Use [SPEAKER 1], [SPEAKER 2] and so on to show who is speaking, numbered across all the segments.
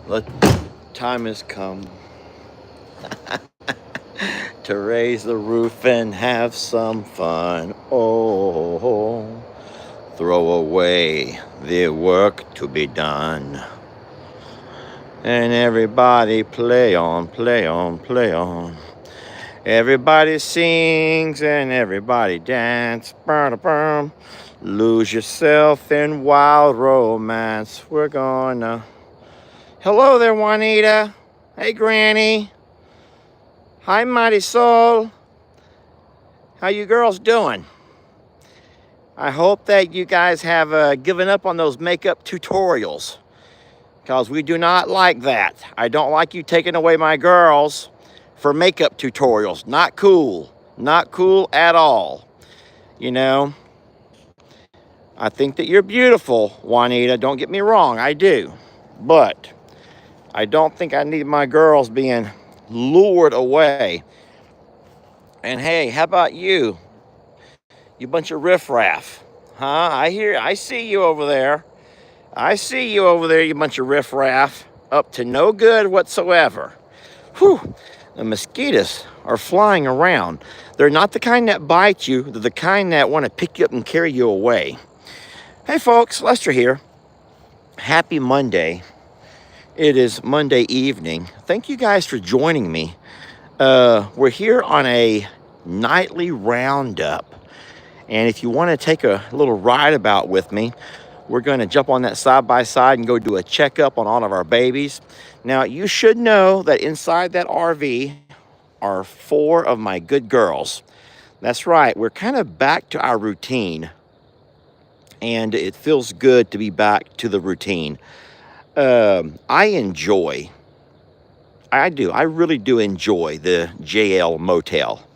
[SPEAKER 1] The time has come to raise the roof and have some fun. Oh, throw away the work to be done. And everybody play on, play on, play on. Everybody sings and everybody dance. Lose yourself in wild romance. We're gonna. Hello there, Juanita. Hey, Granny. Hi, Mighty Soul. How you girls doing? I hope that you guys have given up on those makeup tutorials, because we do not like that. I don't like you taking away my girls for makeup tutorials. Not cool. Not cool at all. You know, I think that you're beautiful, Juanita. Don't get me wrong, I do. But I don't think I need my girls being lured away. And hey, how about you? You bunch of riffraff. Huh? I see you over there. I see you over there, you bunch of riffraff. Up to no good whatsoever. Whew. The mosquitoes are flying around. They're not the kind that bite you. They're the kind that want to pick you up and carry you away. Hey folks, Lester here. Happy Monday. It is Monday evening. Thank you guys for joining me. We're here on a nightly roundup. And if you want to take a little ride about with me, we're going to jump on that side by side and go do a checkup on all of our babies. Now, you should know that inside that RV are 4 of my good girls. That's right. We're kind of back to our routine. And it feels good to be back to the routine. I really do enjoy the JL motel.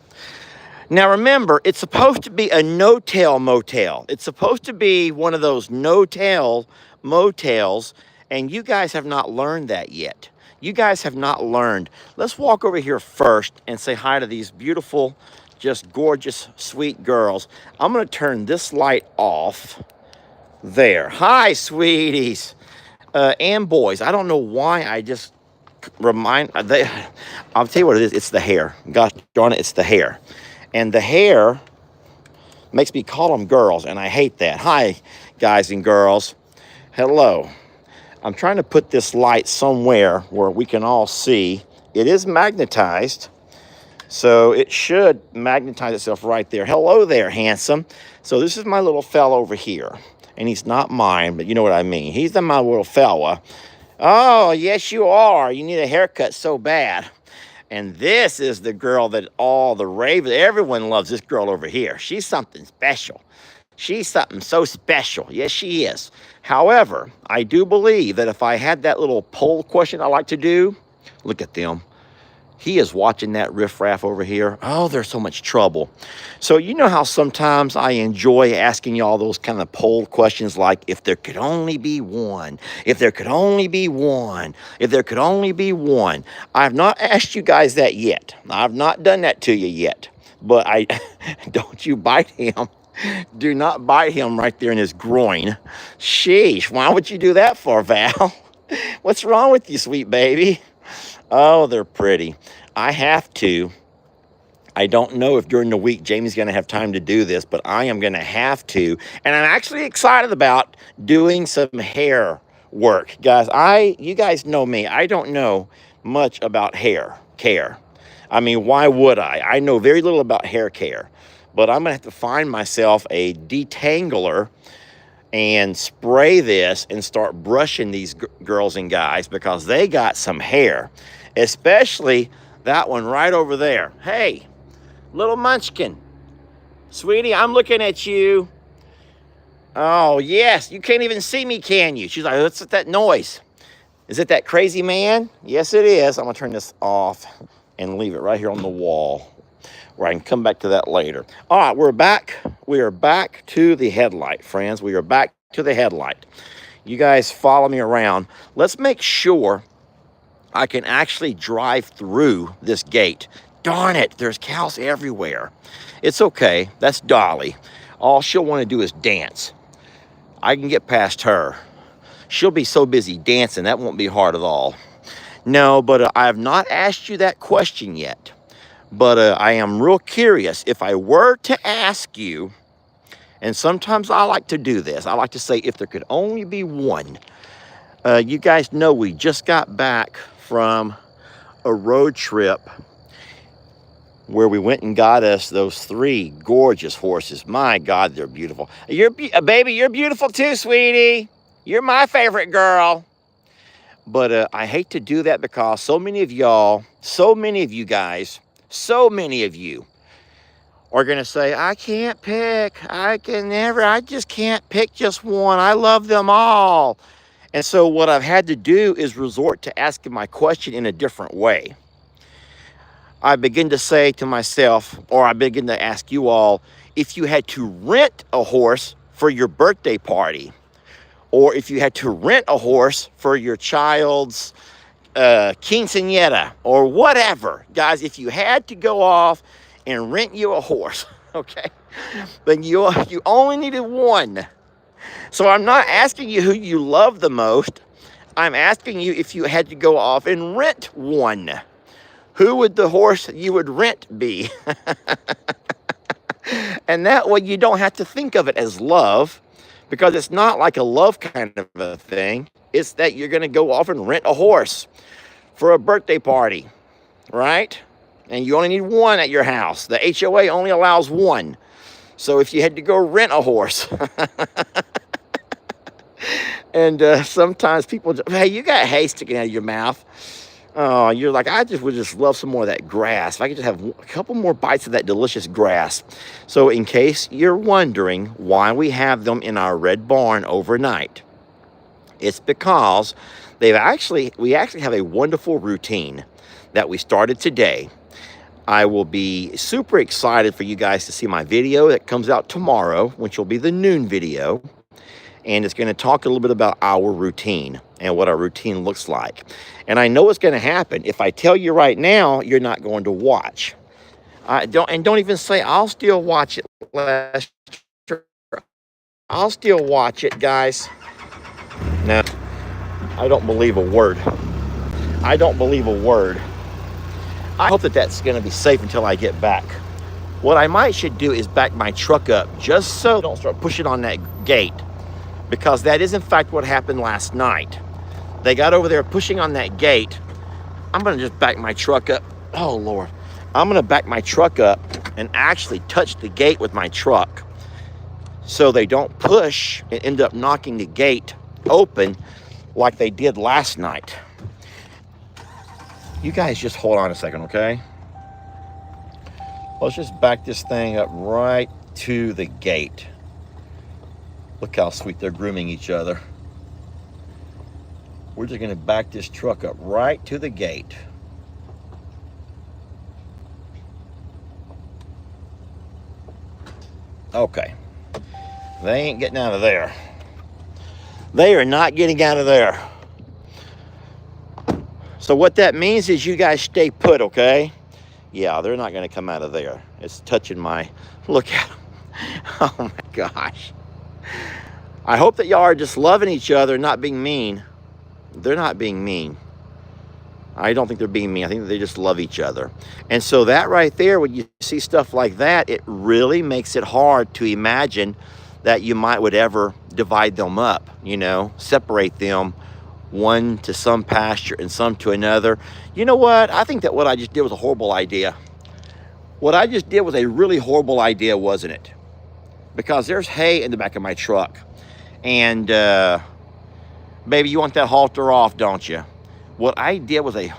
[SPEAKER 1] Now remember, it's supposed to be a no-tail motel. It's supposed to be one of those no-tail motels, and you guys have not learned that yet. You guys have not learned. Let's walk over here first and say hi to these beautiful, just gorgeous, sweet girls. I'm going to turn this light off. There. Hi, sweeties. And boys. I don't know why I just I'll tell you what it is. It's the hair. Gosh darn it, it's the hair. And the hair makes me call them girls, and I hate that. Hi, guys and girls. Hello. I'm trying to put this light somewhere where we can all see. It is magnetized, so it should magnetize itself right there. Hello there, handsome. So this is my little fella over here. And he's not mine, but you know what I mean. He's my little fella. Oh, yes, you are. You need a haircut so bad. And this is the girl that everyone loves this girl over here. She's something special. She's something so special. Yes, she is. However, I do believe that if I had that little poll question I like to do, look at them. He is watching that riffraff over here. Oh, there's so much trouble. So you know how sometimes I enjoy asking y'all those kind of poll questions like, if there could only be one, if there could only be one, if there could only be one. I have not asked you guys that yet. I've not done that to you yet. But don't you bite him. Do not bite him right there in his groin. Sheesh, why would you do that for, Val? What's wrong with you, sweet baby? Oh, they're pretty. I have to. I don't know if during the week Jamie's going to have time to do this, but I am going to have to. And I'm actually excited about doing some hair work. Guys, you guys know me. I don't know much about hair care. I mean, why would I? I know very little about hair care. But I'm going to have to find myself a detangler and spray this and start brushing these girls and guys, because they got some hair, especially that one right over there. Hey, little munchkin, sweetie, I'm looking at you. Oh, yes, you can't even see me, can you? She's like, what's that noise? Is it that crazy man? Yes, it is. I'm going to turn this off and leave it right here on the wall where I can come back to that later. All right, we're back. We are back to the headlight, friends. We are back to the headlight. You guys follow me around. Let's make sure I can actually drive through this gate. Darn it, there's cows everywhere. It's okay, that's Dolly. All she'll want to do is dance. I can get past her. She'll be so busy dancing, that won't be hard at all. No, but I have not asked you that question yet. But I am real curious. If I were to ask you, and sometimes I like to do this, I like to say if there could only be one. You guys know we just got back from a road trip where we went and got us those 3 gorgeous horses. My God, they're beautiful. Baby, you're beautiful too, sweetie. You're my favorite girl. But I hate to do that because so many of y'all, so many of you guys, so many of you are going to say, I can't pick. I just can't pick just one. I love them all. And so what I've had to do is resort to asking my question in a different way. I begin to say to myself, or I begin to ask you all, if you had to rent a horse for your birthday party, or if you had to rent a horse for your child's quinceañera, or whatever, guys, if you had to go off and rent you a horse, okay, then you only needed one. So I'm not asking you who you love the most. I'm asking you if you had to go off and rent one. Who would the horse you would rent be? And that way you don't have to think of it as love, because it's not like a love kind of a thing. It's that you're going to go off and rent a horse for a birthday party, right? And you only need one at your house. The HOA only allows one. So if you had to go rent a horse, and sometimes people, hey, you got hay sticking out of your mouth. Oh, you're like, I would just love some more of that grass. If I could just have a couple more bites of that delicious grass. So in case you're wondering why we have them in our red barn overnight, it's because we actually have a wonderful routine that we started today. I will be super excited for you guys to see my video that comes out tomorrow, which will be the noon video. And it's going to talk a little bit about our routine and what our routine looks like. And I know what's going to happen. If I tell you right now, you're not going to watch. Don't even say, I'll still watch it, Lester. I'll still watch it, guys. No, I don't believe a word. I don't believe a word. I hope that that's going to be safe until I get back. What I should do is back my truck up just so I don't start pushing on that gate. Because that is, in fact, what happened last night. They got over there pushing on that gate. I'm going to just back my truck up. Oh, Lord. I'm going to back my truck up and actually touch the gate with my truck so they don't push and end up knocking the gate open like they did last night. You guys just hold on a second, okay? Let's just back this thing up right to the gate. Look how sweet they're grooming each other. We're just going to back this truck up right to the gate. Okay. They ain't getting out of there. They are not getting out of there. So what that means is you guys stay put, okay? Yeah, they're not going to come out of there. It's touching my... Look at them. Oh, my gosh. I hope that y'all are just loving each other, not being mean. They're not being mean. I don't think they're being mean. I think they just love each other. And so that right there, when you see stuff like that, it really makes it hard to imagine that you would ever divide them up, separate them, one to some pasture and some to another. You know what? I think that what I just did was a horrible idea. What I just did was a really horrible idea, wasn't it? Because there's hay in the back of my truck. And, baby, you want that halter off, don't you? What I did was let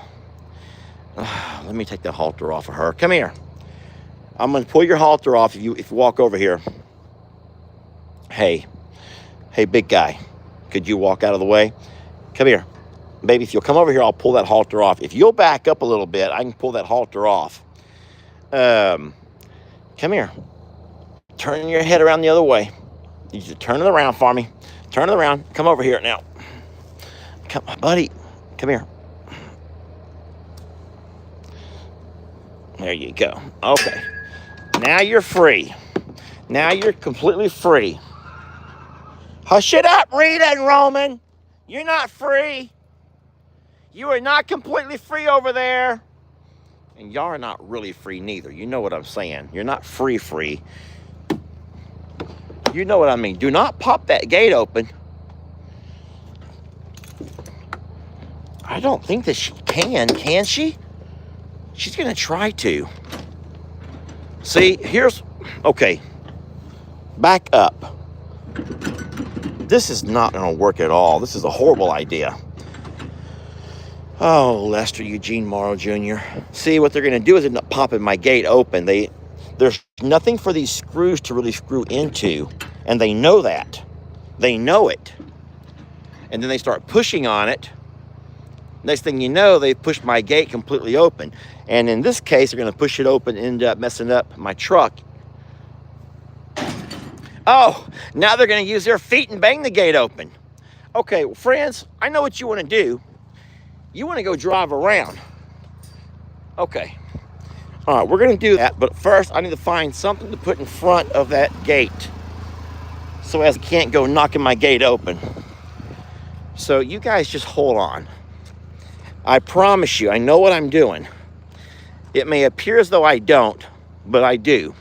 [SPEAKER 1] me take that halter off of her. Come here. I'm going to pull your halter off if you walk over here. Hey, big guy. Could you walk out of the way? Come here. Baby, if you'll come over here, I'll pull that halter off. If you'll back up a little bit, I can pull that halter off. Come here. Turn your head around the other way. You just turn it around for me. Turn it around. Come over here now. Come, buddy. Come here. There you go. Okay. Now you're free. Now you're completely free. Hush it up, Rita and Roman. You're not free. You are not completely free over there. And y'all are not really free neither. You know what I'm saying. You're not free. You know what I mean. Do not pop that gate open. I don't think that she can she? She's gonna try to. See, okay, back up. This is not gonna work at all. This is a horrible idea. Oh, Lester Eugene Morrow Jr. See, what they're gonna do is end up popping my gate open. There's nothing for these screws to really screw into, and they know that. They know it. And then they start pushing on it. Next thing you know, they've pushed my gate completely open. And in this case, they're going to push it open and end up messing up my truck. Oh, now they're going to use their feet and bang the gate open. Okay, well, friends, I know what you want to do. You want to go drive around. Okay. All right, we're going to do that. But first, I need to find something to put in front of that gate so as I can't go knocking my gate open. So you guys just hold on. I promise you, I know what I'm doing. It may appear as though I don't, but I do.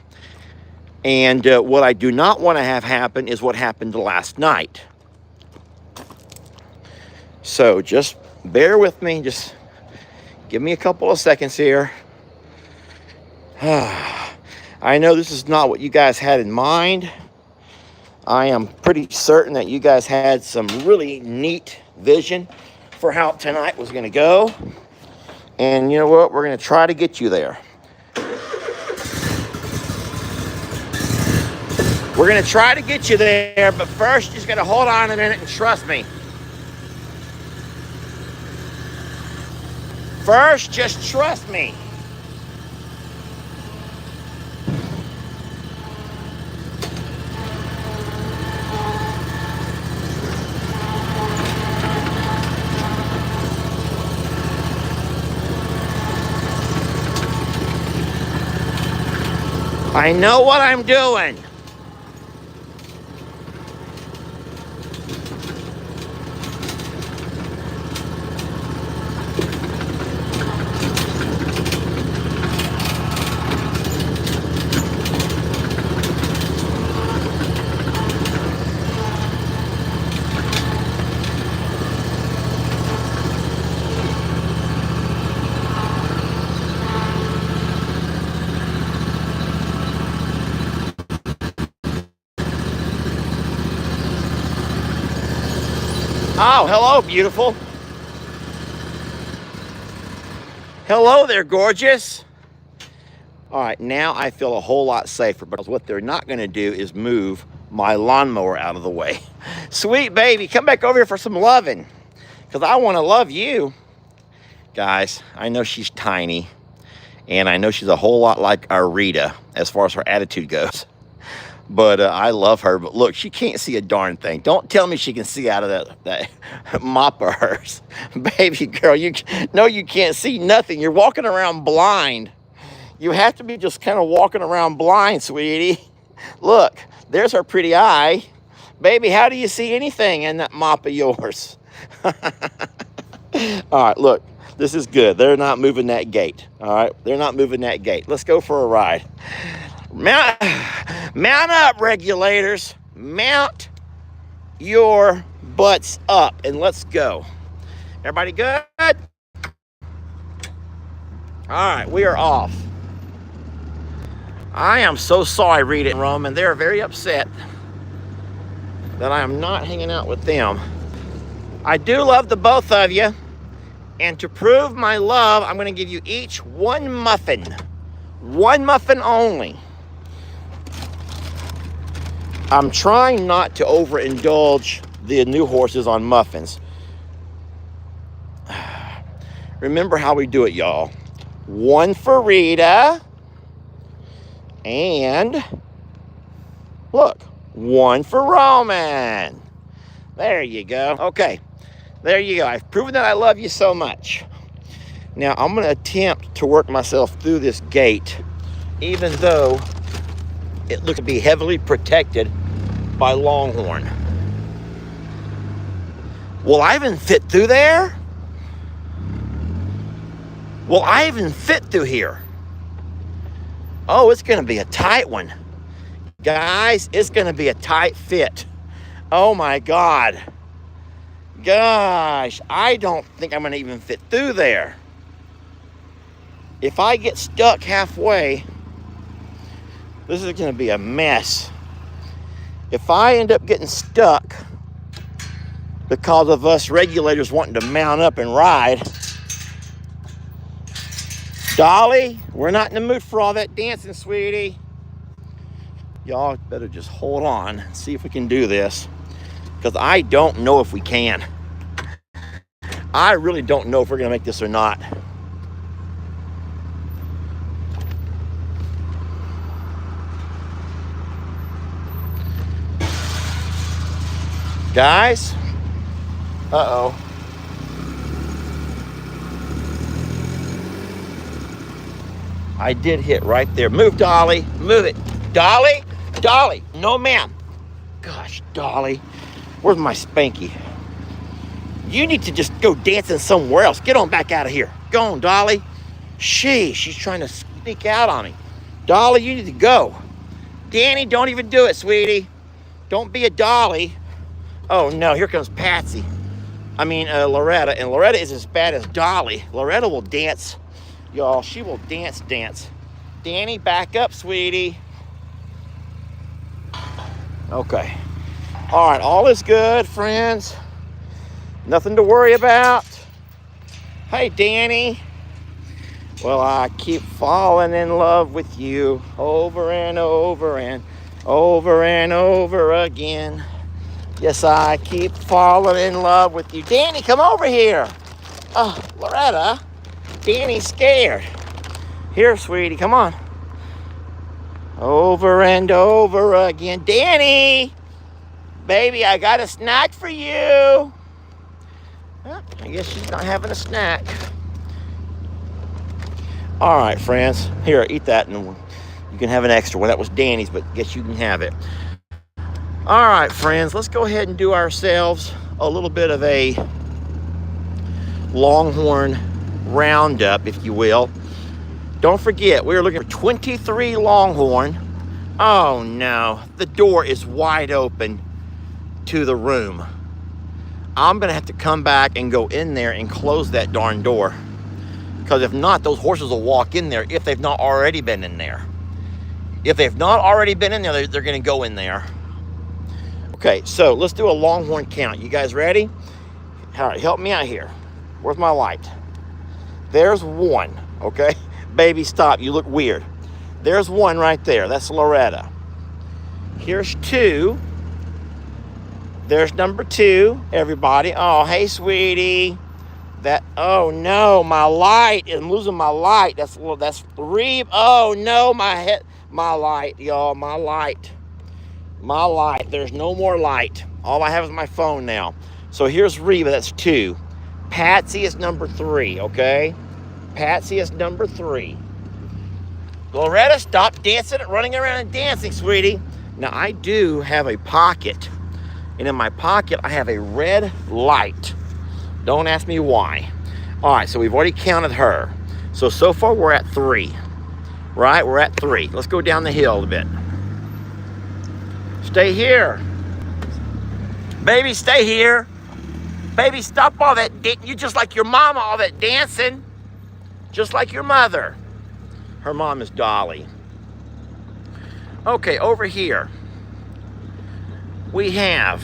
[SPEAKER 1] And what I do not want to have happen is what happened last night. So just bear with me. Just give me a couple of seconds here. I know this is not what you guys had in mind. I am pretty certain that you guys had some really neat vision for how tonight was going to go. And you know what? We're going to try to get you there. We're going to try to get you there, but first, you're just going to hold on a minute and trust me. First, just trust me. I know what I'm doing. Oh, hello, beautiful. Hello there, gorgeous. All right, now I feel a whole lot safer because what they're not going to do is move my lawnmower out of the way. Sweet baby, come back over here for some loving because I want to love you. Guys, I know she's tiny and I know she's a whole lot like our Rita as far as her attitude goes. But I love her. But look, she can't see a darn thing. Don't tell me she can see out of that mop of hers. Baby girl, you can't see nothing. You're walking around blind. You have to be just kind of walking around blind, sweetie. Look, there's her pretty eye. Baby, how do you see anything in that mop of yours? All right, look, this is good. They're not moving that gate. All right, they're not moving that gate. Let's go for a ride. Mount up, regulators. Mount your butts up and let's go. Everybody good? All right, we are off. I am so sorry, Rita and Roman. They're very upset that I am not hanging out with them. I do love the both of you. And to prove my love, I'm going to give you each one muffin. One muffin only. I'm trying not to overindulge the new horses on muffins. Remember how we do it, y'all. One for Rita. And look, one for Roman. There you go. Okay, there you go. I've proven that I love you so much. Now, I'm going to attempt to work myself through this gate, even though it looks to be heavily protected by Longhorn. Will I even fit through there? Will I even fit through here? Oh, it's going to be a tight one. Guys, it's going to be a tight fit. Oh my God. Gosh, I don't think I'm going to even fit through there. If I get stuck halfway, this is going to be a mess. If I end up getting stuck because of us regulators wanting to mount up and ride, Dolly, we're not in the mood for all that dancing, sweetie. Y'all better just hold on and see if we can do this, because I don't know if we can. I really don't know if we're going to make this or not. Guys, uh-oh. I did hit right there. Move, Dolly. Move it. Dolly? Dolly. No, ma'am. Gosh, Dolly. Where's my Spanky? You need to just go dancing somewhere else. Get on back out of here. Go on, Dolly. She's trying to sneak out on me. Dolly, you need to go. Danny, don't even do it, sweetie. Don't be a Dolly. Oh, no, here comes Patsy. I mean, Loretta. And Loretta is as bad as Dolly. Loretta will dance. Y'all, she will dance. Danny, back up, sweetie. Okay. All right, all is good, friends. Nothing to worry about. Hey, Danny. Well, I keep falling in love with you over and over and over and over again. Yes, I keep falling in love with you. Danny, come over here. Oh, Loretta, Danny's scared. Here, sweetie, come on. Over and over again. Danny, baby, I got a snack for you. Well, I guess she's not having a snack. All right, friends. Here, eat that, and you can have an extra one. That was Danny's, but guess you can have it. All right, friends, let's go ahead and do ourselves a little bit of a Longhorn roundup, if you will. Don't forget, we are looking for 23 Longhorn. Oh, no. The door is wide open to the room. I'm going to have to come back and go in there and close that darn door. Because if not, those horses will walk in there if they've not already been in there. If they've not already been in there, they're going to go in there. Okay, so let's do a Longhorn count. You guys ready? All right, help me out here. Where's my light? There's one, okay? Baby, stop. You look weird. There's one right there. That's Loretta. Here's two. There's number two, everybody. Oh, hey, sweetie. Oh, no, my light. I'm losing my light. That's Reeb. Oh, no, my light, y'all, my light. My light. There's no more light. All I have is my phone now. So here's Reba. That's two. Patsy is number three, okay? Patsy is number three. Loretta, stop dancing and running around and dancing, sweetie. Now, I do have a pocket. And in my pocket, I have a red light. Don't ask me why. All right, so we've already counted her. So far, we're at three. Right? We're at three. Let's go down the hill a bit. Stay here. Baby, stay here. Baby, stop all that. You just like your mama, all that dancing. Just like your mother. Her mom is Dolly. Okay, over here. We have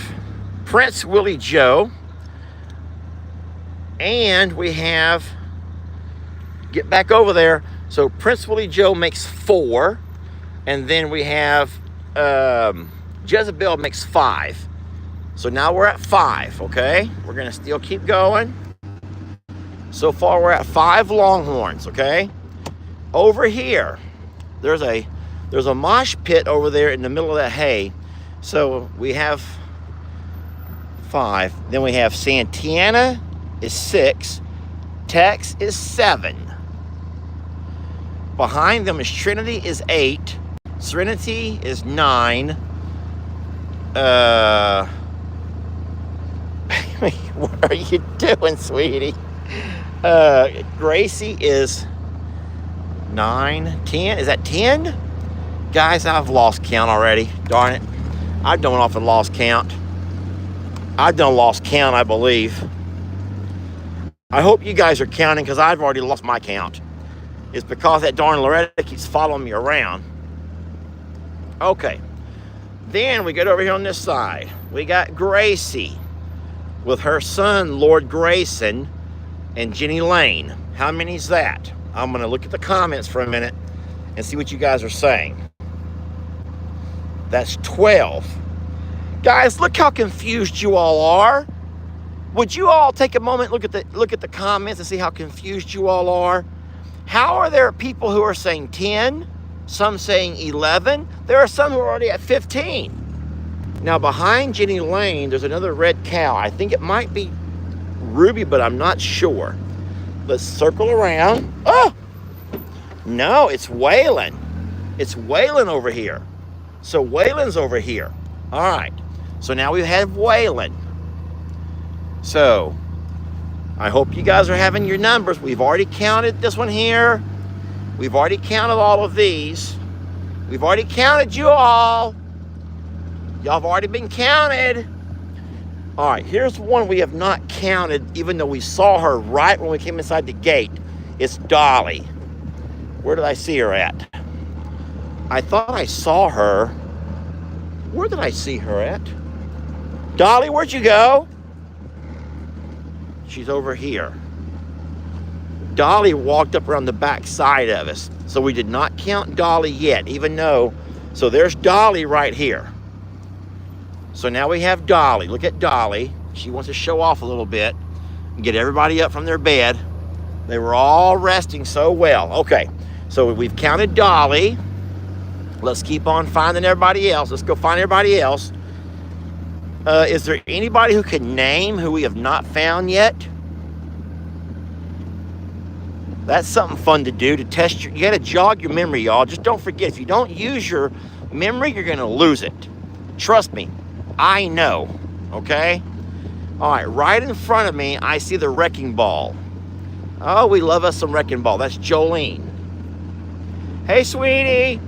[SPEAKER 1] Prince Willie Joe. And we have, get back over there. So Prince Willie Joe makes 4. And then we have Jezebel makes 5. So now we're at 5, okay? We're going to still keep going. So far we're at 5 Longhorns, okay? Over here, there's a mosh pit over there in the middle of that hay. So we have 5. Then we have Santana is 6. Tex is 7. Behind them is Trinity is 8. Serenity is 9. What are you doing, sweetie? Gracie is 9, 10. Is that 10? Guys, I've lost count already. Darn it. I've done off and lost count. I've done lost count, I believe. I hope you guys are counting because I've already lost my count. It's because that darn Loretta keeps following me around. Okay. Then we get over here on this side. We got Gracie with her son, Lord Grayson, and Jenny Lane. How many is that? I'm going to look at the comments for a minute and see what you guys are saying. That's 12. Guys, look how confused you all are. Would you all take a moment, look at the comments and see how confused you all are? How are there people who are saying 10, some saying 11? There are some who are already at 15. Now behind Jenny Lane, there's another red cow. I think it might be Ruby, but I'm not sure. Let's circle around. Oh, no, it's Waylon. It's Waylon over here. So Waylon's over here. All right. So now we have Waylon. So I hope you guys are having your numbers. We've already counted this one here. We've already counted all of these. We've already counted you all. Y'all have already been counted. All right, here's one we have not counted, even though we saw her right when we came inside the gate. It's Dolly. Where did I see her at? I thought I saw her. Where did I see her at? Dolly, where'd you go? She's over here. Dolly walked up around the back side of us. So we did not count Dolly yet, even though, so there's Dolly right here. So now we have Dolly. Look at Dolly. She wants to show off a little bit and get everybody up from their bed. They were all resting so well. Okay, so we've counted Dolly. Let's keep on finding everybody else. Let's go find everybody else. Is there anybody who can name who we have not found yet? That's something fun to do, to test you got to jog your memory, y'all. Just don't forget, if you don't use your memory, you're going to lose it. Trust me, I know, okay? All right, right in front of me, I see the wrecking ball. Oh, we love us some wrecking ball. That's Jolene. Hey, sweetie.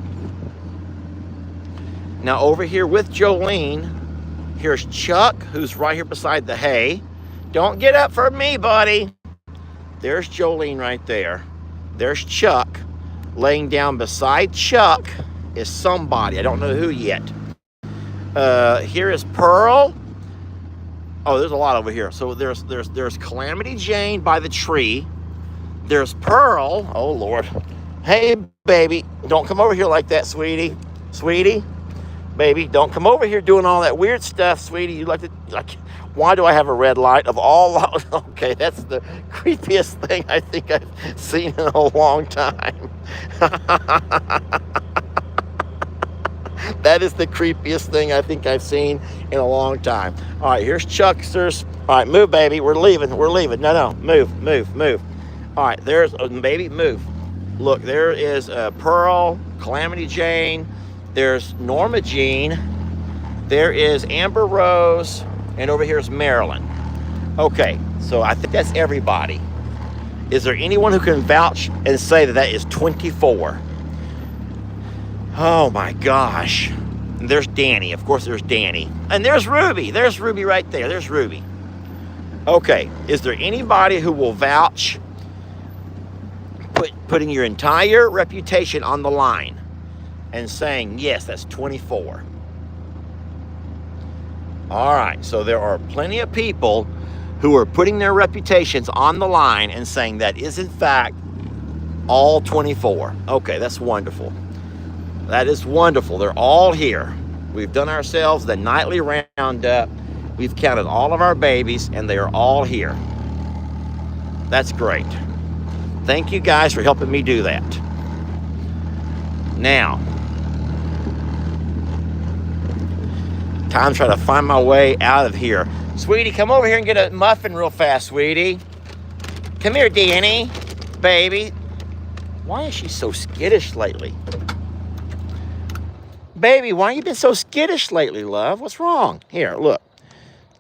[SPEAKER 1] Now, over here with Jolene, here's Chuck, who's right here beside the hay. Don't get up for me, buddy. There's Jolene right there. There's Chuck. Laying down beside Chuck is somebody. I don't know who yet. Here is Pearl. Oh, there's a lot over here. So there's Calamity Jane by the tree. There's Pearl. Oh, Lord. Hey, baby. Don't come over here like that, sweetie. Sweetie. Baby, don't come over here doing all that weird stuff, sweetie. You like, why do I have a red light? Of all, okay, that's the creepiest thing I think I've seen in a long time. That is the creepiest thing I think I've seen in a long time. All right, here's Chucksters. All right, move, baby. We're leaving. No, move. All right, there's, baby, move. Look, there is Pearl, Calamity Jane. There's Norma Jean. There is Amber Rose. And over here is Marilyn. Okay, so I think that's everybody. Is there anyone who can vouch and say that that is 24? Oh my gosh. And there's Danny. Of course, there's Danny. And there's Ruby. There's Ruby right there. There's Ruby. Okay, is there anybody who will vouch, putting your entire reputation on the line and saying, yes, that's 24? All right, so there are plenty of people who are putting their reputations on the line and saying that is, in fact, all 24. Okay, that's wonderful. That is wonderful. They're all here. We've done ourselves the nightly roundup. We've counted all of our babies, and they are all here. That's great. Thank you guys for helping me do that. Now, time to try to find my way out of here. Sweetie, come over here and get a muffin real fast, sweetie. Come here, Danny. Baby. Why is she so skittish lately? Baby, why you been so skittish lately, love? What's wrong? Here, look.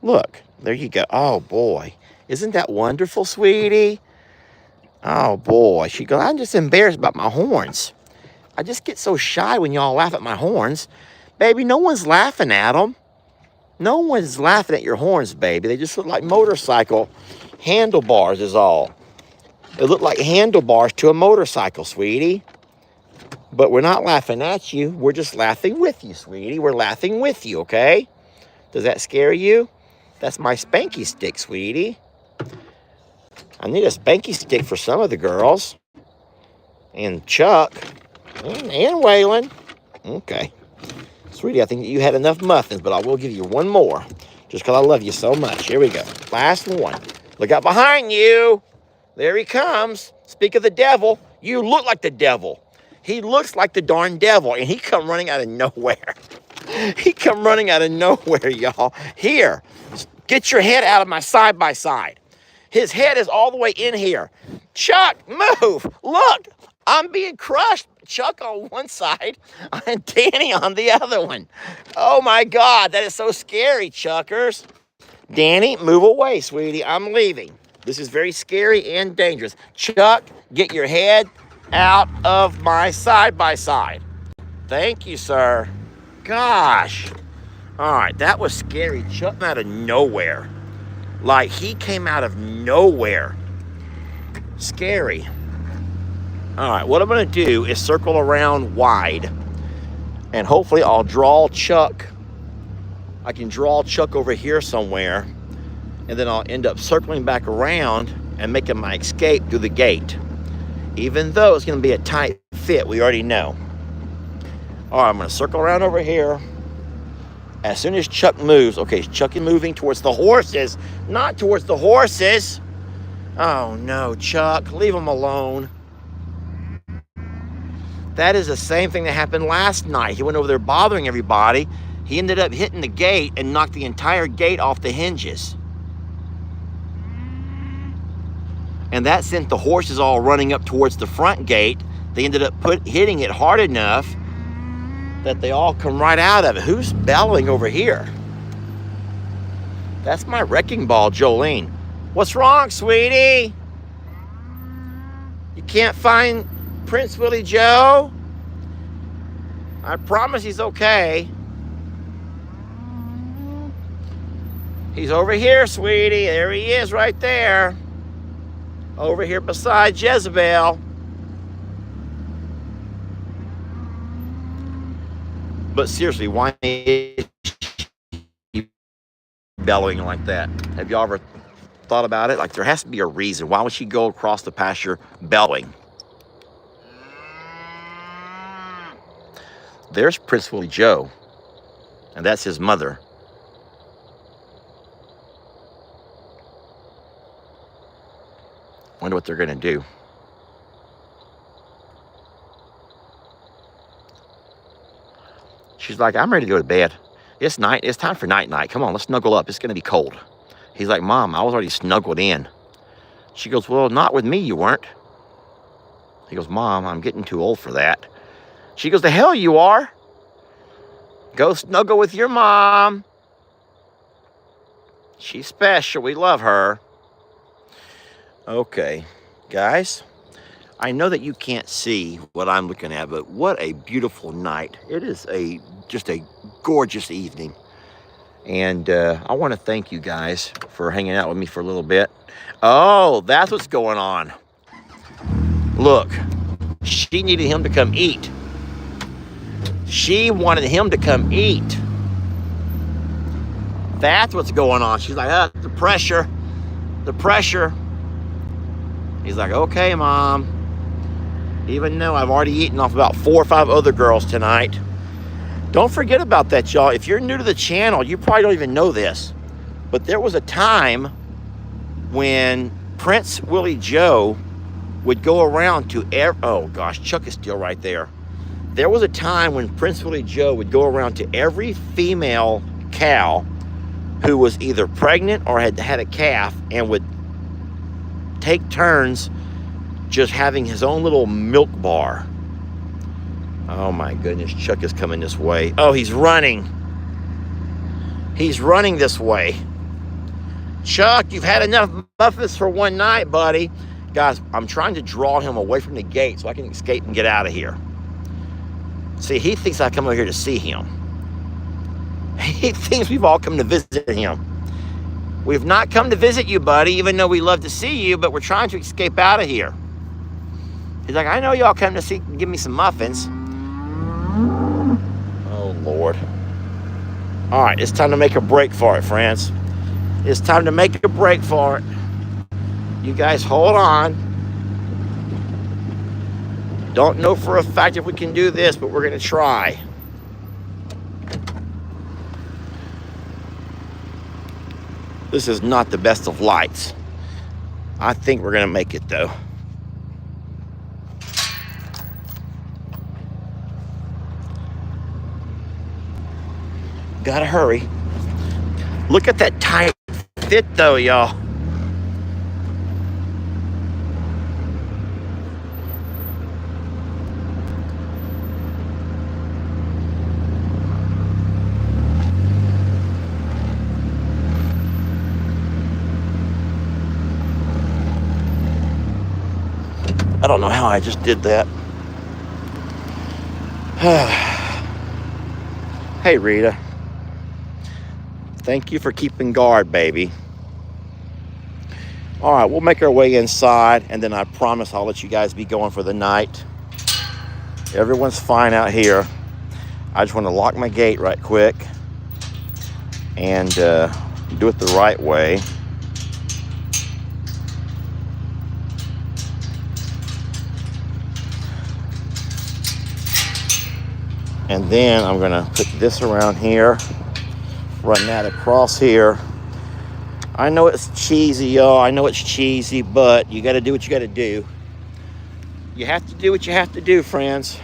[SPEAKER 1] Look. There you go. Oh, boy. Isn't that wonderful, sweetie? Oh, boy. She goes, I'm just embarrassed about my horns. I just get so shy when y'all laugh at my horns. Baby, no one's laughing at them. No one's laughing at your horns, baby. They just look like motorcycle handlebars is all. They look like handlebars to a motorcycle, sweetie. But we're not laughing at you. We're just laughing with you, sweetie. We're laughing with you, okay? Does that scare you? That's my spanky stick, sweetie. I need a spanky stick for some of the girls. And Chuck. And Waylon. Okay. Sweetie, I think you had enough muffins, but I will give you one more. Just because I love you so much. Here we go. Last one. Look out behind you. There he comes. Speak of the devil. You look like the devil. He looks like the darn devil, and he come running out of nowhere. He come running out of nowhere, y'all. Here, get your head out of my side-by-side. His head is all the way in here. Chuck, move. Look, I'm being crushed. Chuck on one side and Danny on the other one. Oh, my God, that is so scary, Chuckers. Danny, move away, sweetie. I'm leaving. This is very scary and dangerous. Chuck, get your head out of my side-by-side. Thank you, sir. Gosh. All right, that was scary. Chuck out of nowhere. Like, he came out of nowhere. Scary. All right, what I'm going to do is circle around wide. And hopefully I'll draw Chuck. I can draw Chuck over here somewhere. And then I'll end up circling back around and making my escape through the gate. Even though it's going to be a tight fit, we already know. All right, I'm going to circle around over here. As soon as Chuck moves, okay, Chuck is moving towards the horses, not towards the horses. Oh, no, Chuck, leave him alone. That is the same thing that happened last night. He went over there bothering everybody. He ended up hitting the gate and knocked the entire gate off the hinges. And that sent the horses all running up towards the front gate. They ended up hitting it hard enough that they all come right out of it. Who's bellowing over here? That's my wrecking ball, Jolene. What's wrong, sweetie? You can't find Prince Willie Joe? I promise he's okay. He's over here, sweetie. There he is right there. Over here beside Jezebel. But seriously, why is she bellowing like that? Have y'all ever thought about it? Like, there has to be a reason. Why would she go across the pasture bellowing? There's Prince Willie Joe, and that's his mother. Wonder what they're gonna do. She's like, I'm ready to go to bed. It's night. It's time for night. Come on, let's snuggle up. It's gonna be cold. He's like, Mom, I was already snuggled in. She goes, well, not with me, you weren't. He goes, Mom, I'm getting too old for that. She goes, the hell you are. Go snuggle with your mom. She's special. We love her. Okay, guys, I know that you can't see what I'm looking at, but what a beautiful night. It is just a gorgeous evening. And I want to thank you guys for hanging out with me for a little bit. Oh, that's what's going on. Look, she needed him to come eat. She wanted him to come eat. That's what's going on. She's like, the pressure. He's like, okay, Mom. Even though I've already eaten off about 4 or 5 other girls tonight. Don't forget about that, y'all. If you're new to the channel, you probably don't even know this. But there was a time when Prince Willie Joe would go around to oh gosh, Chuck is still right there. There was a time when Prince Willie Joe would go around to every female cow who was either pregnant or had had a calf and would take turns just having his own little milk bar. Oh my goodness, Chuck is coming this way. Oh, he's running. He's running this way. Chuck, you've had enough muffins for one night, buddy. Guys, I'm trying to draw him away from the gate so I can escape and get out of here. See, he thinks I come over here to see him. He thinks we've all come to visit him. We've not come to visit you, buddy, even though we love to see you, but we're trying to escape out of here. He's like, I know y'all come to give me some muffins. Oh, Lord. All right, it's time to make a break for it, friends. It's time to make a break for it. You guys hold on. Don't know for a fact if we can do this, but we're going to try. This is not the best of lights. I think we're going to make it, though. Gotta hurry. Look at that tight fit, though, y'all. I don't know how I just did that. Hey, Rita. Thank you for keeping guard, baby. All right, we'll make our way inside, and then I promise I'll let you guys be going for the night. Everyone's fine out here. I just want to lock my gate right quick and do it the right way. And then I'm gonna put this around here, run that across here. I know it's cheesy, y'all. I know it's cheesy, but you gotta do what you gotta do. You have to do what you have to do, friends.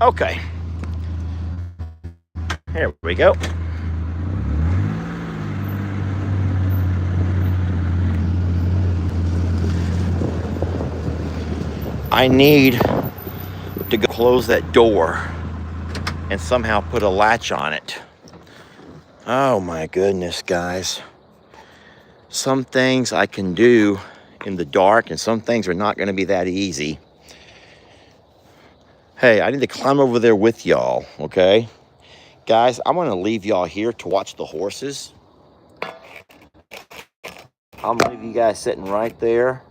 [SPEAKER 1] Okay. Here we go. I need to go close that door and somehow put a latch on it. Oh my goodness, guys. Some things I can do in the dark and some things are not going to be that easy. Hey, I need to climb over there with y'all, okay? Guys, I'm going to leave y'all here to watch the horses. I'm going to leave you guys sitting right there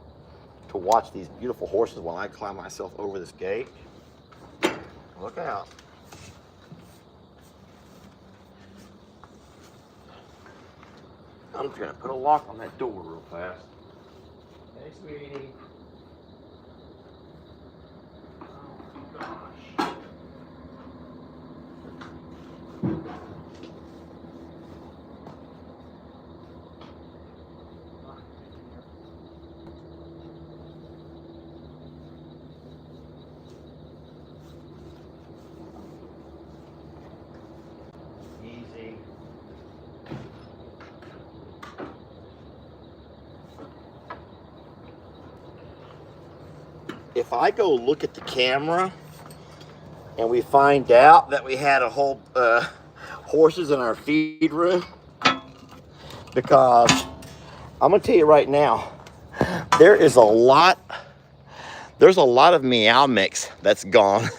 [SPEAKER 1] to watch these beautiful horses while I climb myself over this gate. Look out. I'm just going to put a lock on that door real fast. Hey, sweetie. Oh, gosh. Easy. If I go look at the camera and we find out that we had a whole horses in our feed room, because I'm gonna tell you right now, there's a lot of meow mix that's gone.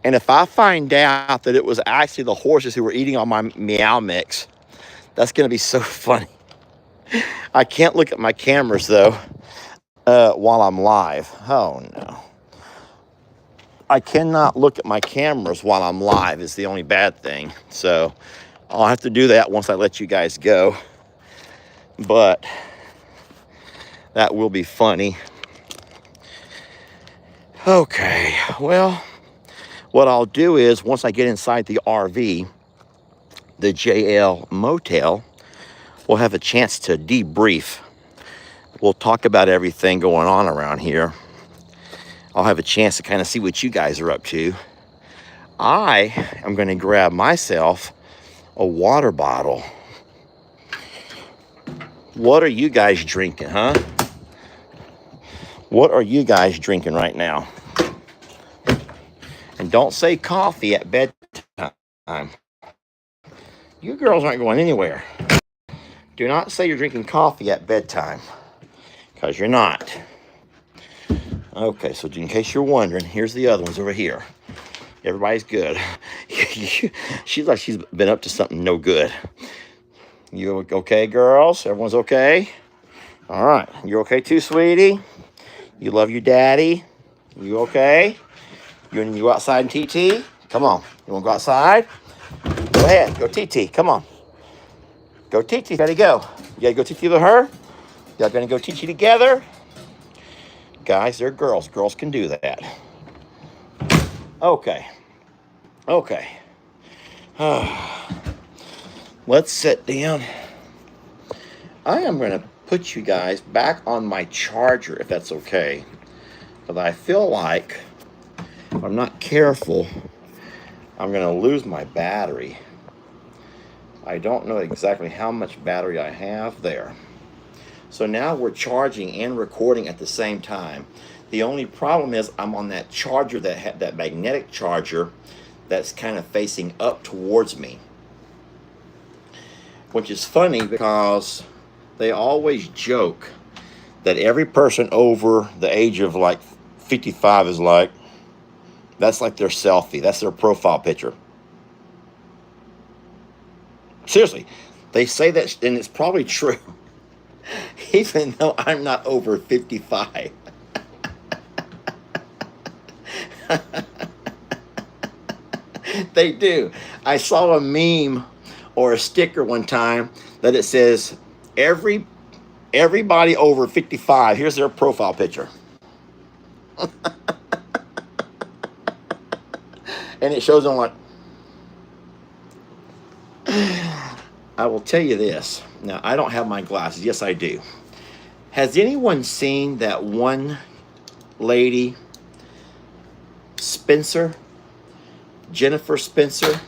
[SPEAKER 1] And if I find out that it was actually the horses who were eating all my meow mix, that's gonna be so funny. I can't look at my cameras though while I'm live. Oh no. I cannot look at my cameras while I'm live is the only bad thing. So I'll have to do that once I let you guys go. But that will be funny. Okay, well, what I'll do is once I get inside the RV, the JL Motel, we'll have a chance to debrief. We'll talk about everything going on around here. I'll have a chance to kind of see what you guys are up to. I am going to grab myself a water bottle. What are you guys drinking, huh? What are you guys drinking right now? And don't say coffee at bedtime. You girls aren't going anywhere. Do not say you're drinking coffee at bedtime, because you're not. Okay, so in case you're wondering, here's the other ones over here. Everybody's good. She's like she's been up to something no good. You okay, girls? Everyone's okay? All right. You okay too, sweetie? You love your daddy? You okay? You go outside and TT? Come on. You want to go outside? Go ahead. Go TT. Come on. Go TT. Gotta go. You gotta go TT with her? Y'all gonna go TT together? Guys, they're girls. Girls can do that. Okay. Okay. Let's sit down. I am going to put you guys back on my charger, if that's okay. But I feel like if I'm not careful, I'm going to lose my battery. I don't know exactly how much battery I have there. So now we're charging and recording at the same time. The only problem is I'm on that charger, that magnetic charger that's kind of facing up towards me. Which is funny because they always joke that every person over the age of like 55 is like, that's like their selfie. That's their profile picture. Seriously, they say that, and it's probably true. Even though I'm not over 55. They do. I saw a meme or a sticker one time that it says, everybody over 55, here's their profile picture. And it shows them like, I will tell you this. Now, I don't have my glasses. Yes, I do. Has anyone seen that one lady, Jennifer Spencer?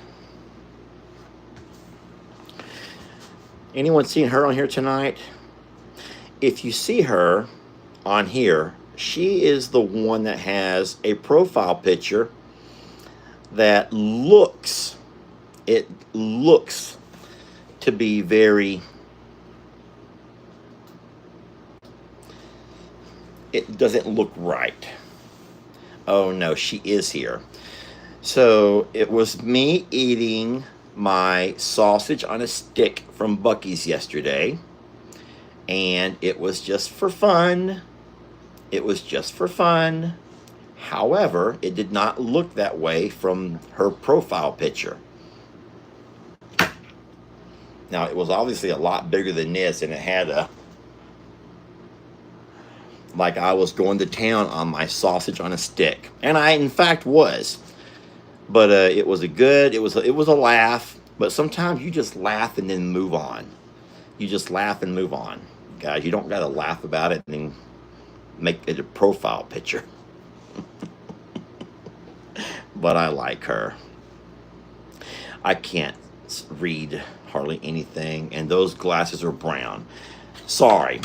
[SPEAKER 1] Anyone seen her on here tonight? If you see her on here, she is the one that has a profile picture that looks to be very, it doesn't look right. Oh no, she is here. So it was me eating my sausage on a stick from Buc-ee's yesterday, and it was just for fun. It was just for fun. However, it did not look that way from her profile picture. Now, it was obviously a lot bigger than this, and it had like I was going to town on my sausage on a stick. And I, in fact, was. But it was a laugh. But sometimes you just laugh and then move on. You just laugh and move on. Guys, you don't got to laugh about it and then make it a profile picture. But I like her. I can't read hardly anything, and those glasses are brown. Sorry.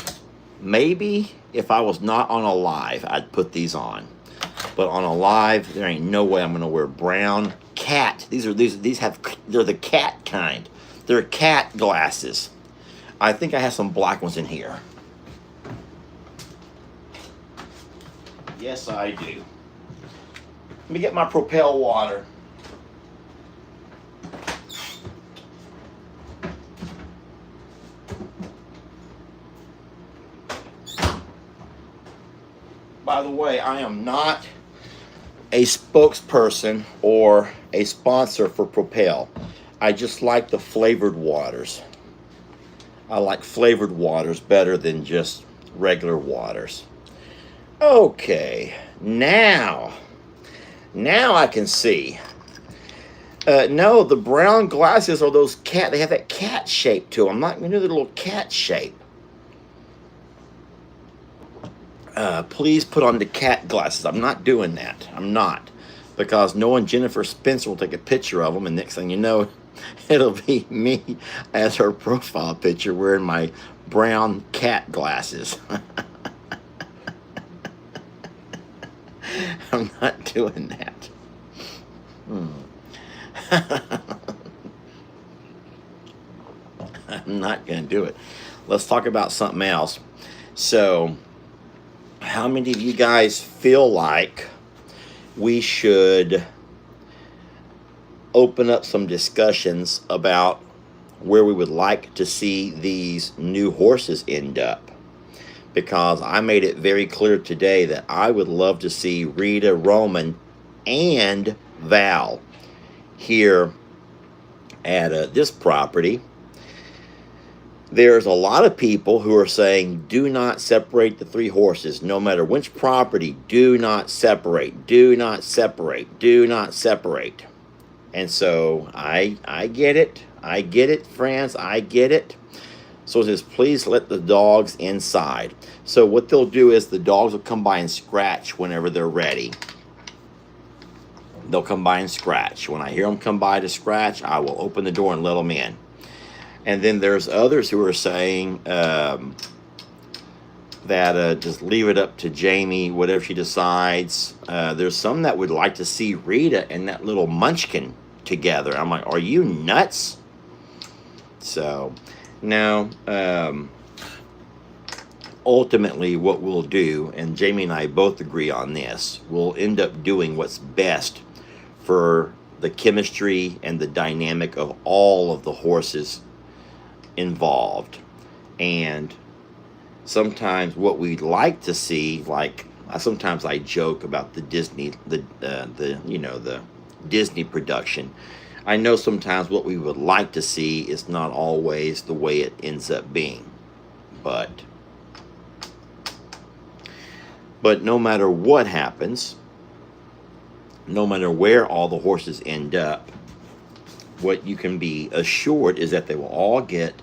[SPEAKER 1] Maybe if I was not on a live, I'd put these on. But on a live, there ain't no way I'm gonna wear brown cat. They're the cat kind. They're cat glasses. I think I have some black ones in here. Yes, I do. Let me get my Propel water. By the way, I am not a spokesperson or a sponsor for Propel. I just like the flavored waters. I like flavored waters better than just regular waters. Okay, now I can see. No, the brown glasses are those cat. They have that cat shape to them. I'm not going to do the little cat shape. Please put on the cat glasses. I'm not doing that. I'm not. Because knowing Jennifer Spencer will take a picture of them, and next thing you know, it'll be me as her profile picture wearing my brown cat glasses. I'm not doing that. I'm I'm not going to do it. Let's talk about something else. So, how many of you guys feel like we should open up some discussions about where we would like to see these new horses end up? Because I made it very clear today that I would love to see Rita, Roman, and Val here at this property. There's a lot of people who are saying, do not separate the three horses. No matter which property, do not separate, do not separate, do not separate. And so I get it. I get it, friends. I get it. So it says, please let the dogs inside. So what they'll do is the dogs will come by and scratch whenever they're ready. They'll come by and scratch. When I hear them come by to scratch, I will open the door and let them in. And then there's others who are saying that just leave it up to Jamie, whatever she decides. There's some that would like to see Rita and that little munchkin together. I'm like, are you nuts? So, now, ultimately what we'll do, and Jamie and I both agree on this, we'll end up doing what's best for the chemistry and the dynamic of all of the horses involved. And sometimes what we'd like to see, like sometimes I joke about the Disney, the Disney production. I know sometimes what we would like to see is not always the way it ends up being, but no matter what happens, no matter where all the horses end up, what you can be assured is that they will all get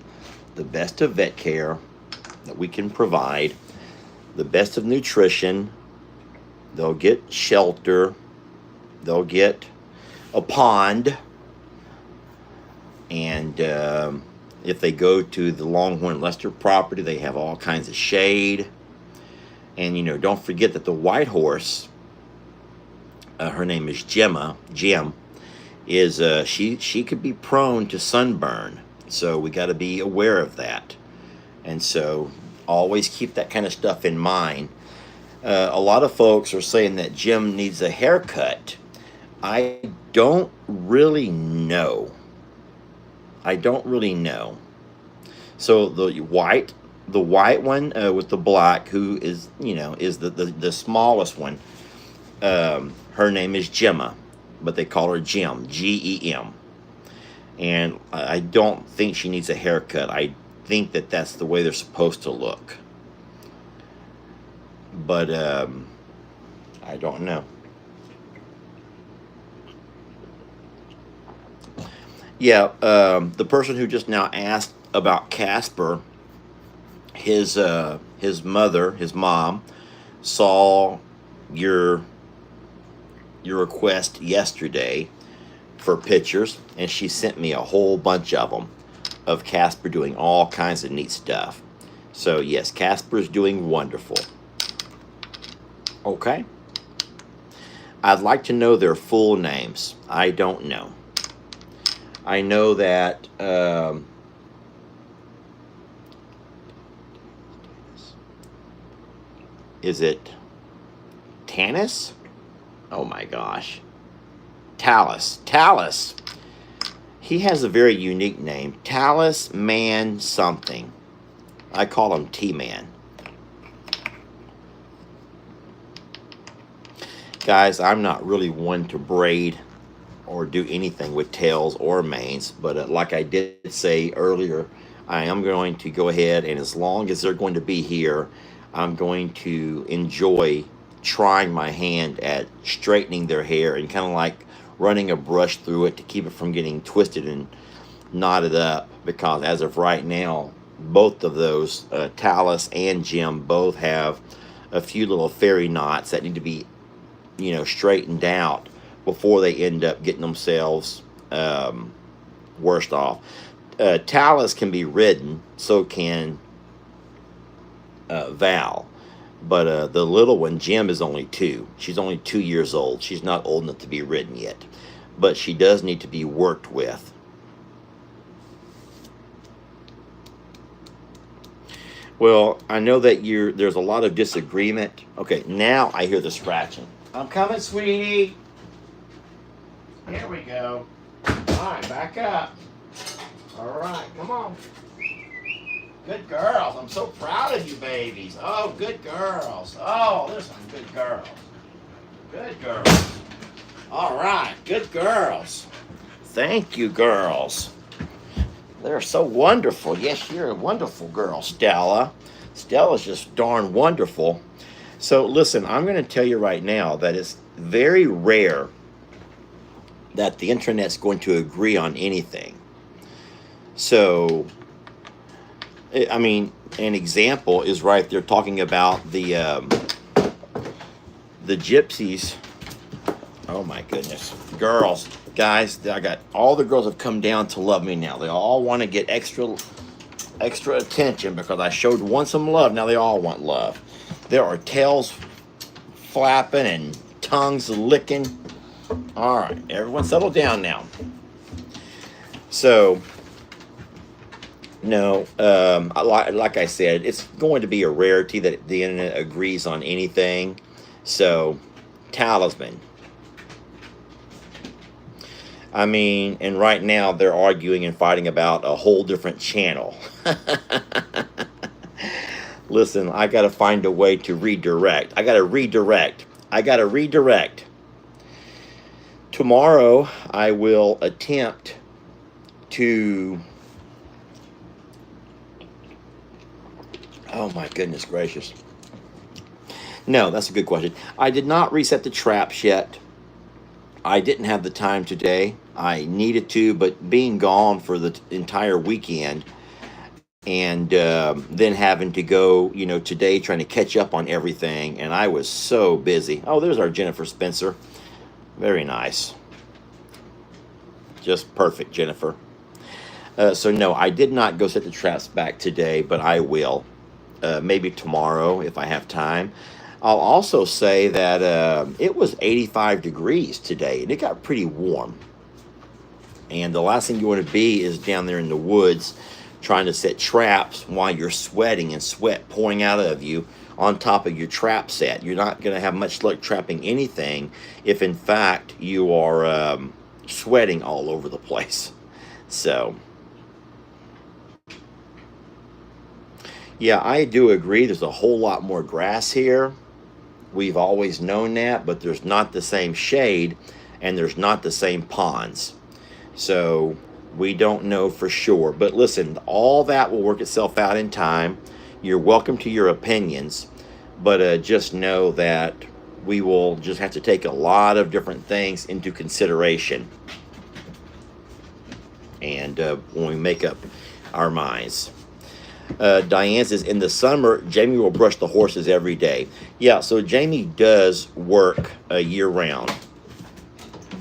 [SPEAKER 1] the best of vet care that we can provide, the best of nutrition. They'll get shelter. They'll get a pond. And if they go to the Longhorn Lester property, they have all kinds of shade. And, don't forget that the white horse, her name is Jim, is she could be prone to sunburn. So we got to be aware of that. And so always keep that kind of stuff in mind. A lot of folks are saying that Jim needs a haircut. I don't really know. So the white one with the black, who is the smallest one, her name is Gemma, but they call her Jim, Gem. And I don't think she needs a haircut. I think that that's the way they're supposed to look. But I don't know. Yeah, the person who just now asked about Casper, his mom, saw your request yesterday for pictures, and she sent me a whole bunch of them of Casper doing all kinds of neat stuff. So yes, Casper's doing wonderful. Okay. I'd like to know their full names. I don't know. I know that is it Tanis? Oh my gosh. Talus. He has a very unique name. Talus Man something. I call him T-Man. Guys, I'm not really one to braid or do anything with tails or manes, but like I did say earlier, I am going to go ahead, and as long as they're going to be here, I'm going to enjoy trying my hand at straightening their hair and kind of like running a brush through it to keep it from getting twisted and knotted up, because as of right now, both of those, Talus and Jim, both have a few little fairy knots that need to be, straightened out before they end up getting themselves worse off. Talus can be ridden, so can Val. But the little one, Jim, is only 2. She's only 2 years old. She's not old enough to be ridden yet. But she does need to be worked with. Well, I know that there's a lot of disagreement. Okay, now I hear the scratching. I'm coming, sweetie. Here we go. All right, back up. All right, come on. Good girls. I'm so proud of you babies. Oh, good girls. Oh, there's some good girls. Good girls. All right, good girls. Thank you, girls. They're so wonderful. Yes, you're a wonderful girl, Stella. Stella's just darn wonderful. So listen, I'm going to tell you right now that it's very rare that the internet's going to agree on anything. So, I mean, an example is right there talking about the gypsies. Oh my goodness, girls, guys! I got all the girls have come down to love me now. They all want to get extra attention because I showed one some love. Now they all want love. There are tails flapping and tongues licking. All right, everyone settle down now. So, no, like I said, it's going to be a rarity that the internet agrees on anything. So, talisman. I mean, and right now they're arguing and fighting about a whole different channel. Listen, I got to find a way to redirect. I got to redirect. Tomorrow, I will attempt to... Oh my goodness gracious. No, that's a good question. I did not reset the traps yet. I didn't have the time today. I needed to, but being gone for the entire weekend and then having to go, today trying to catch up on everything, and I was so busy. Oh, there's our Jennifer Spencer. Very nice. Just perfect, Jennifer. So no, I did not go set the traps back today, but I will. Maybe tomorrow if I have time. I'll also say that it was 85 degrees today, and it got pretty warm. And the last thing you want to be is down there in the woods trying to set traps while you're sweating and sweat pouring out of you on top of your trap set. You're not going to have much luck trapping anything if, in fact, you are sweating all over the place. So, yeah, I do agree. There's a whole lot more grass here. We've always known that, but there's not the same shade and there's not the same ponds. So we don't know for sure. But listen, all that will work itself out in time. You're welcome to your opinions, but just know that we will just have to take a lot of different things into consideration. And when we make up our minds. Diane says, in the summer, Jamie will brush the horses every day. Yeah, so Jamie does work year-round,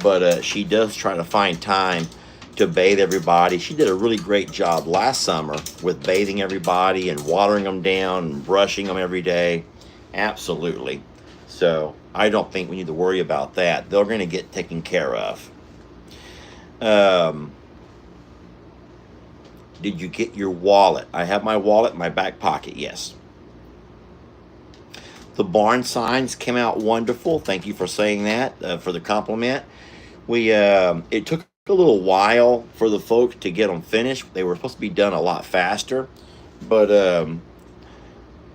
[SPEAKER 1] but she does try to find time to bathe everybody. She did a really great job last summer with bathing everybody and watering them down and brushing them every day. Absolutely. So I don't think we need to worry about that. They're going to get taken care of. Did you get your wallet? I have my wallet in my back pocket, yes. The barn signs came out wonderful. Thank you for saying that, for the compliment. It took a little while for the folks to get them finished. They were supposed to be done a lot faster, but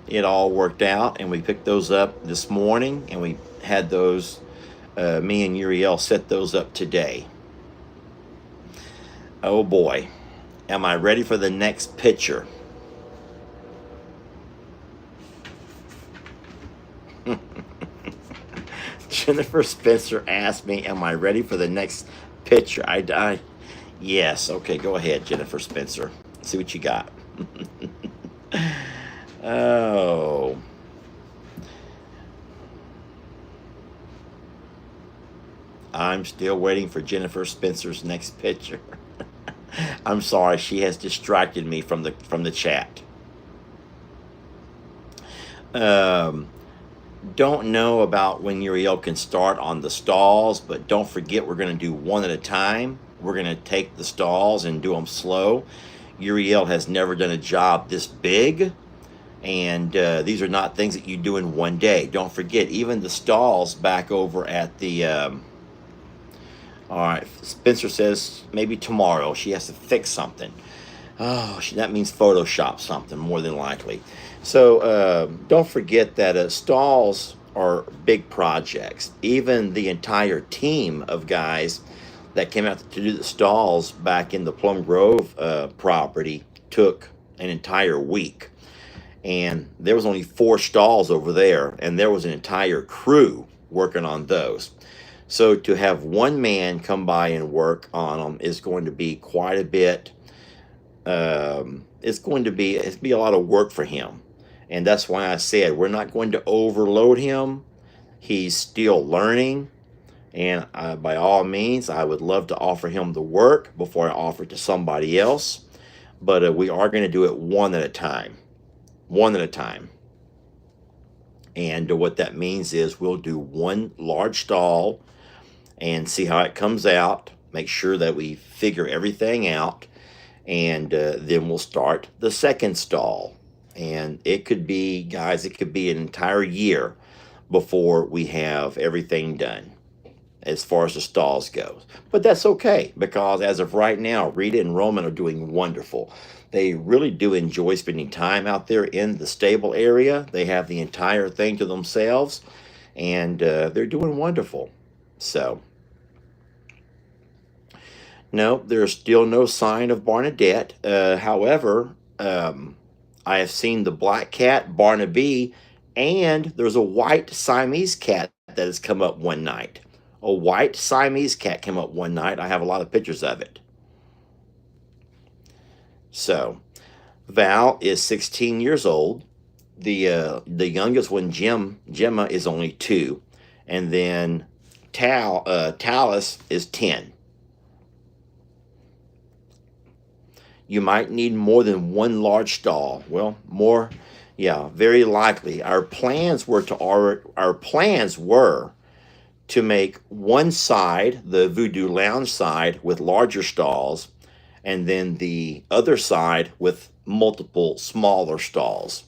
[SPEAKER 1] it all worked out, and we picked those up this morning, and we had those, me and Uriel set those up today. Oh boy. Am I ready for the next picture? Jennifer Spencer asked me, am I ready for the next picture? Yes. Okay, go ahead, Jennifer Spencer. See what you got. Oh. I'm still waiting for Jennifer Spencer's next picture. I'm sorry, she has distracted me from the chat. Don't know about when Uriel can start on the stalls, but don't forget we're going to do one at a time. We're going to take the stalls and do them slow. Uriel has never done a job this big, And these are not things that you do in one day. Don't forget, even the stalls back over at the all right, Spencer says maybe tomorrow she has to fix something. Oh, that means Photoshop something, more than likely. So don't forget that stalls are big projects. Even the entire team of guys that came out to do the stalls back in the Plum Grove property took an entire week. And there was only 4 stalls over there, and there was an entire crew working on those. So to have one man come by and work on them is going to be quite a bit. It's going to be a lot of work for him, and that's why I said we're not going to overload him. He's still learning, and by all means, I would love to offer him the work before I offer it to somebody else. But we are going to do it one at a time. One at a time. And what that means is we'll do one large stall and see how it comes out. Make sure that we figure everything out. And then we'll start the second stall. And it could be, guys, it could be an entire year before we have everything done as far as the stalls goes. But that's okay, because as of right now, Rita and Roman are doing wonderful. They really do enjoy spending time out there in the stable area. They have the entire thing to themselves, and they're doing wonderful. So, no, there's still no sign of Barnadette. However, I have seen the black cat, Barnaby, and there's a white Siamese cat that has come up one night. A white Siamese cat came up one night. I have a lot of pictures of it. So, Val is 16 years old. The youngest one, Gemma, is only 2. And then Talus is 10. You might need more than one large stall. Well, more, yeah, very likely. Our plans were to make one side, the Voodoo Lounge side, with larger stalls, and then the other side with multiple smaller stalls.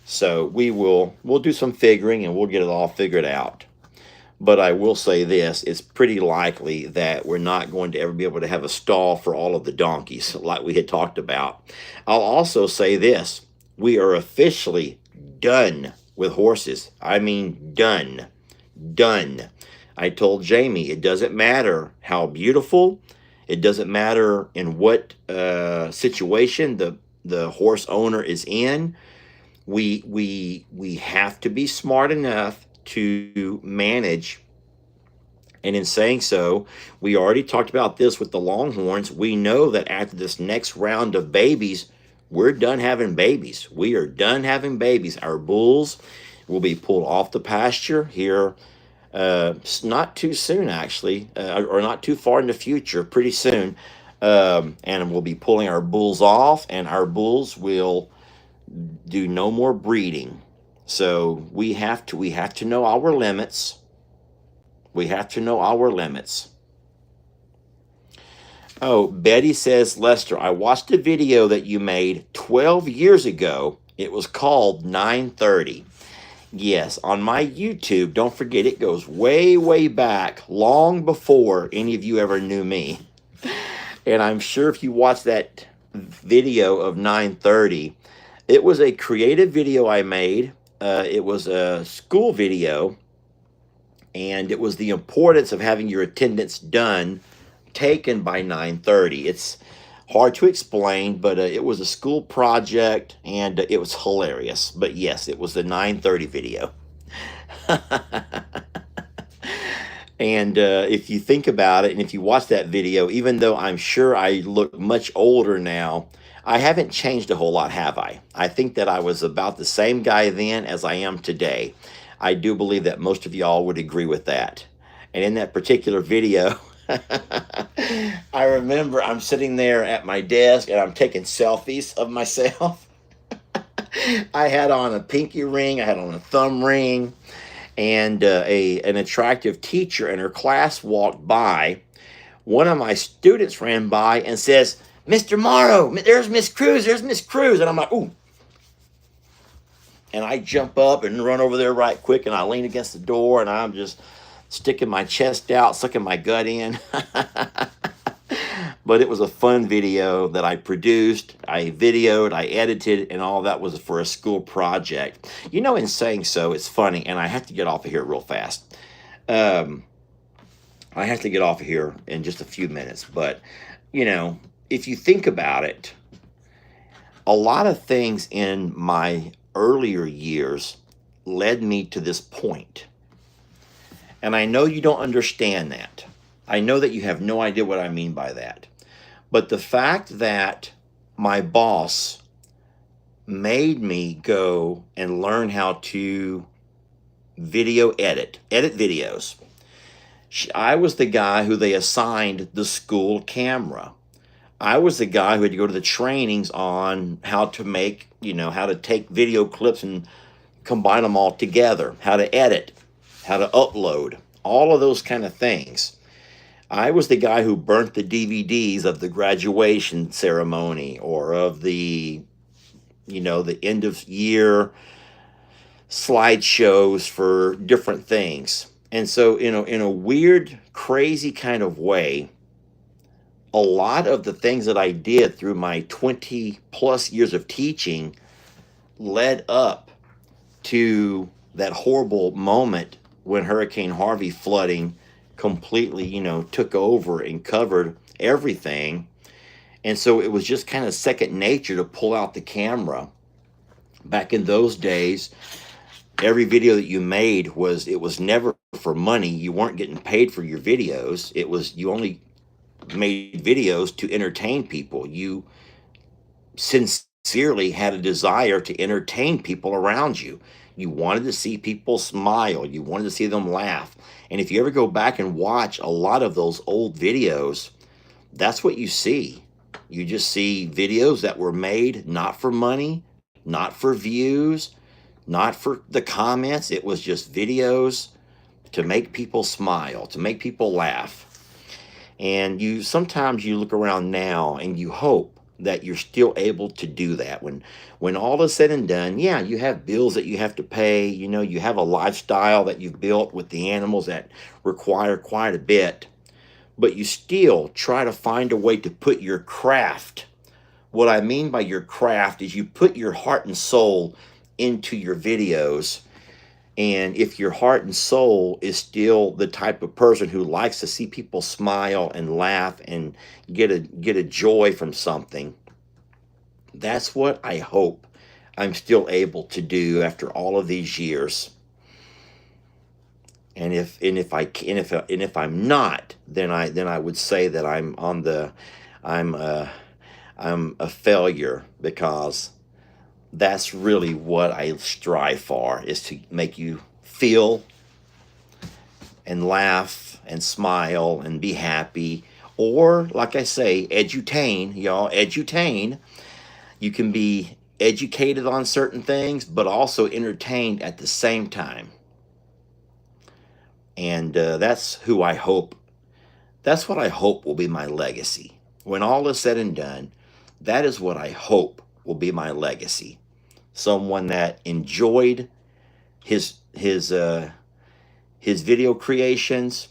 [SPEAKER 1] So we'll do some figuring and we'll get it all figured out. But I will say this, it's pretty likely that we're not going to ever be able to have a stall for all of the donkeys like we had talked about. I'll also say this, we are officially done with horses. I mean done. Done. I told Jamie, it doesn't matter how beautiful, it doesn't matter in what situation the horse owner is in. We have to be smart enough to manage. And in saying so, we already talked about this with the Longhorns. We know that after this next round of babies, we're done having babies. We are done having babies. Our bulls will be pulled off the pasture here not too soon, actually, or not too far in the future, pretty soon. And we'll be pulling our bulls off, and our bulls will do no more breeding. So we have to know our limits. We have to know our limits. Oh, Betty says, Lester, I watched a video that you made 12 years ago. It was called 9:30. Yes, on my YouTube. Don't forget, it goes way, way back, long before any of you ever knew me. And I'm sure if you watch that video of 9:30, it was a creative video I made. It was a school video, and it was the importance of having your attendance taken by 9:30. It's hard to explain, but it was a school project, and it was hilarious. But yes, it was the 9:30 video. And if you think about it, and if you watch that video, even though I'm sure I look much older now, I haven't changed a whole lot, have I? I think that I was about the same guy then as I am today. I do believe that most of y'all would agree with that. And in that particular video, I remember I'm sitting there at my desk and I'm taking selfies of myself. I had on a pinky ring, I had on a thumb ring, and an attractive teacher in her class walked by. One of my students ran by and says, Mr. Morrow, there's Miss Cruz, And I'm like, ooh. And I jump up and run over there right quick, and I lean against the door, and I'm just sticking my chest out, sucking my gut in. But it was a fun video that I produced, I videoed, I edited, and all that was for a school project. You know, in saying so, it's funny, and I have to get off of here real fast. Um, I have to get off of here in just a few minutes, but you know, if you think about it, a lot of things in my earlier years led me to this point. And I know you don't understand that. I know that you have no idea what I mean by that. But the fact that my boss made me go and learn how to edit videos. I was the guy who they assigned the school camera. I was the guy who had to go to the trainings on how to make, how to take video clips and combine them all together, how to edit, how to upload, all of those kind of things. I was the guy who burnt the DVDs of the graduation ceremony or of the end of year slideshows for different things. And so, in a weird, crazy kind of way, a lot of the things that I did through my 20 plus years of teaching led up to that horrible moment when Hurricane Harvey flooding completely, took over and covered everything. And so it was just kind of second nature to pull out the camera. Back in those days, every video that you made was never for money. You weren't getting paid for your videos. You only made videos to entertain people. You sincerely had a desire to entertain people around you. You wanted to see people smile. You wanted to see them laugh. And if you ever go back and watch a lot of those old videos, that's what you see. You just see videos that were made not for money, not for views, not for the comments. It was just videos to make people smile, to make people laugh. And sometimes you look around now and you hope that you're still able to do that. When all is said and done, yeah, you have bills that you have to pay. You have a lifestyle that you've built with the animals that require quite a bit. But you still try to find a way to put your craft. What I mean by your craft is you put your heart and soul into your videos. And if your heart and soul is still the type of person who likes to see people smile and laugh and get a joy from something, that's what I hope I'm still able to do after all of these years. And if I'm not, then I would say that I'm a failure, because that's really what I strive for, is to make you feel and laugh and smile and be happy. Or, like I say, edutain, y'all, edutain. You can be educated on certain things, but also entertained at the same time. And that's what I hope will be my legacy. When all is said and done, that is what I hope will be my legacy. Someone that enjoyed his video creations,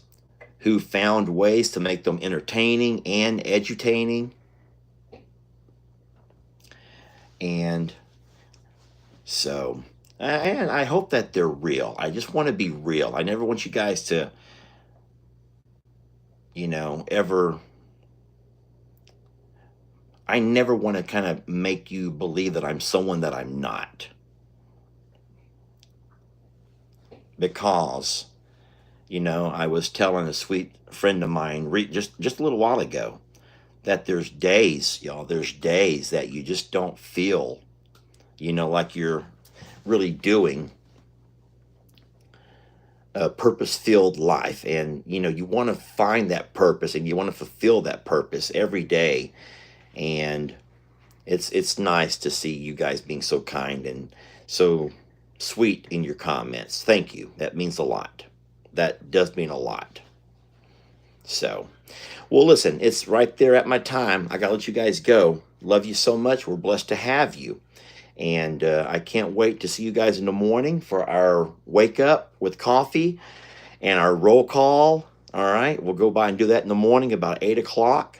[SPEAKER 1] who found ways to make them entertaining and edutaining. And so, and I hope that they're real. I just want to be real. I never want you guys to, I never want to kind of make you believe that I'm someone that I'm not. Because, I was telling a sweet friend of mine just a little while ago that there's days, y'all, that you just don't feel, like you're really doing a purpose-filled life. And, you want to find that purpose and you want to fulfill that purpose every day. And it's nice to see you guys being so kind and so sweet in your comments. Thank you. That means a lot. That does mean a lot. So, well, listen, it's right there at my time. I got to let you guys go. Love you so much. We're blessed to have you. And I can't wait to see you guys in the morning for our wake up with coffee and our roll call. All right, we'll go by and do that in the morning about 8 o'clock.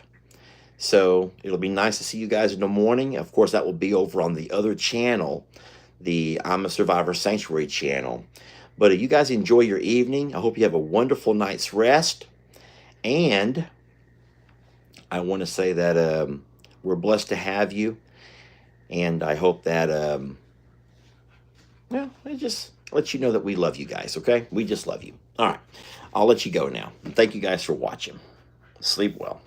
[SPEAKER 1] So it'll be nice to see you guys in the morning. Of course, that will be over on the other channel, the I'm a Survivor Sanctuary channel. But you guys enjoy your evening. I hope you have a wonderful night's rest. And I want to say that we're blessed to have you. And I hope that, well, I just let you know that we love you guys, okay? We just love you. All right. I'll let you go now. Thank you guys for watching. Sleep well.